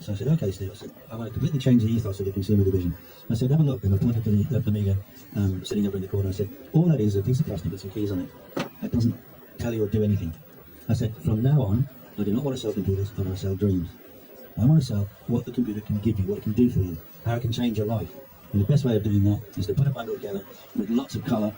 So I said, okay, Steve, I said, I want to completely change the ethos of the consumer division. I said, have a look. And I pointed to the Amiga sitting over in the corner. I said, all that is a piece of plastic with some keys on it. That doesn't tell you or do anything. I said, from now on, I do not want to sell computers, I want to sell dreams. I want to sell what the computer can give you, what it can do for you, how it can change your life. And the best way of doing that is to put a bundle together with lots of colour,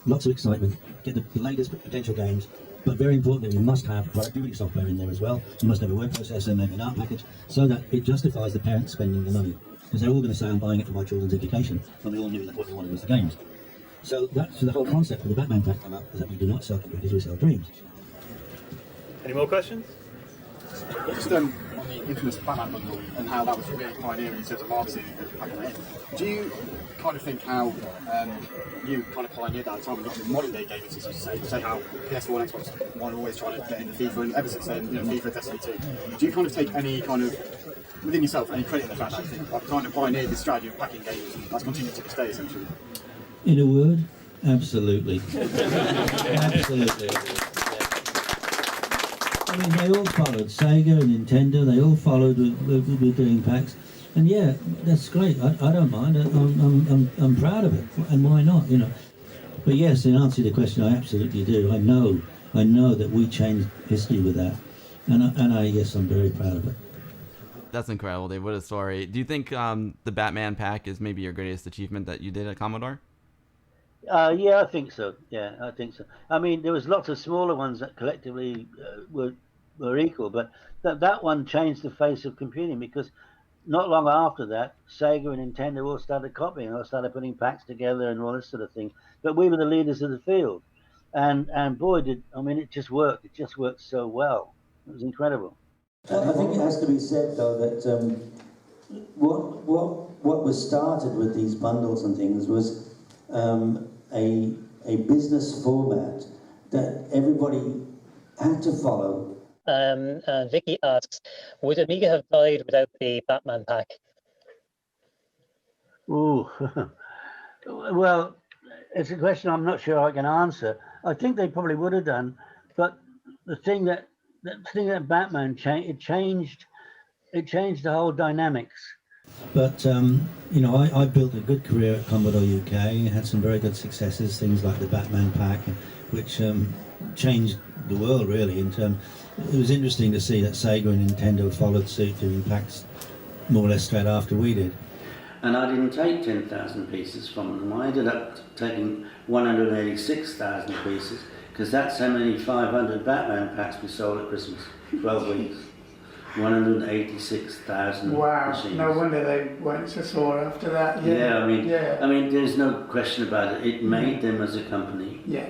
lots of excitement, get the latest potential games, but very importantly, you must have productivity software in there as well. You must have a word processor, maybe an art package, so that it justifies the parents spending the money. Because they're all going to say, I'm buying it for my children's education, and we all knew that what we wanted was the games. So that's the whole concept of the Batman pack came up, is that we do not sell computers, we sell dreams. Any more questions? Just on the infamous Batman bundle and how that was really pioneering in terms of marketing back then. Do you kind of think how you kind of pioneered that at the time and got the modern day gamers, as you say how PS4 and Xbox One are always trying to get into FIFA, and ever since then, FIFA, Destiny 2. Do you kind of take any kind of, within yourself, any credit in the fact that you think I've kind of pioneered this strategy of packing games and that's continued to this day, essentially? In a word, absolutely. Absolutely. I mean, they all followed. Sega and Nintendo, they all followed with doing packs. And yeah, that's great. I don't mind. I'm proud of it. And why not, But yes, in answer to the question, I absolutely do. I know that we changed history with that. And yes, I'm very proud of it. That's incredible, Dave. What a story. Do you think the Batman pack is maybe your greatest achievement that you did at Commodore? Yeah, I think so. Yeah, I think so. I mean, there was lots of smaller ones that collectively were equal, but that one changed the face of computing, because not long after that, Sega and Nintendo all started copying, all started putting packs together and all this sort of thing. But we were the leaders of the field, and boy, it just worked. It just worked so well. It was incredible. I think it has to be said though that what was started with these bundles and things was a business format that everybody had to follow. Vicky asks, would Amiga have died without the Batman pack? Ooh, well, it's a question I'm not sure I can answer. I think they probably would have done, but the thing that Batman changed the whole dynamics. But I built a good career at Commodore UK, had some very good successes, things like the Batman pack, which changed the world really. It was interesting to see that Sega and Nintendo followed suit, doing packs more or less straight after we did. And I didn't take 10,000 pieces from them. I ended up taking 186,000 pieces, because that's how many 500 Batman packs we sold at Christmas, 12 weeks. 186,000 machines. No wonder they went so sore after that. Yeah, I mean, there's no question about it. It made them as a company. Yeah.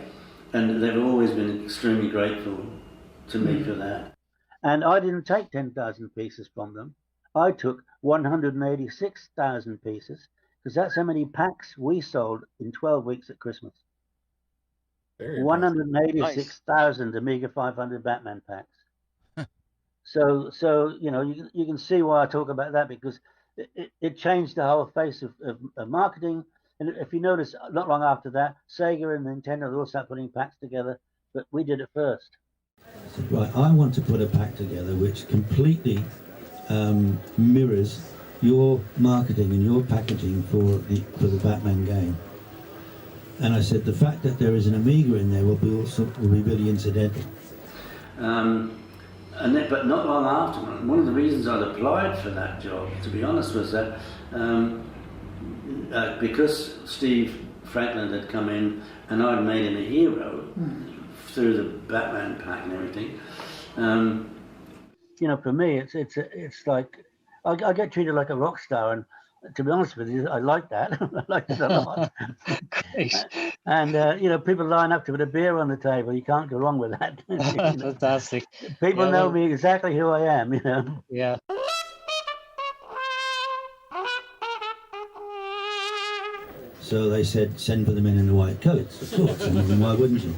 And they've always been extremely grateful to me for that. And I didn't take 10,000 pieces from them. I took 186,000 pieces, because that's how many packs we sold in 12 weeks at Christmas. 186,000 Amiga 500 Batman packs. So you can see why I talk about that, because it changed the whole face of marketing. And if you notice, not long after that, Sega and Nintendo all started putting packs together, but we did it first. I said, right, I want to put a pack together which completely mirrors your marketing and your packaging for the Batman game. And I said, the fact that there is an Amiga in there will be really incidental. But not long after, one of the reasons I'd applied for that job, to be honest, was that because Steve Franklin had come in and I'd made him a hero through the Batman pack and everything. For me, it's like I get treated like a rock star, and to be honest with you, I like that. I like it a lot. Great. And people line up to put a beer on the table. You can't go wrong with that. Fantastic. People know me exactly who I am. Yeah. So they said, send for the men in the white coats. Of course. I mean, why wouldn't you?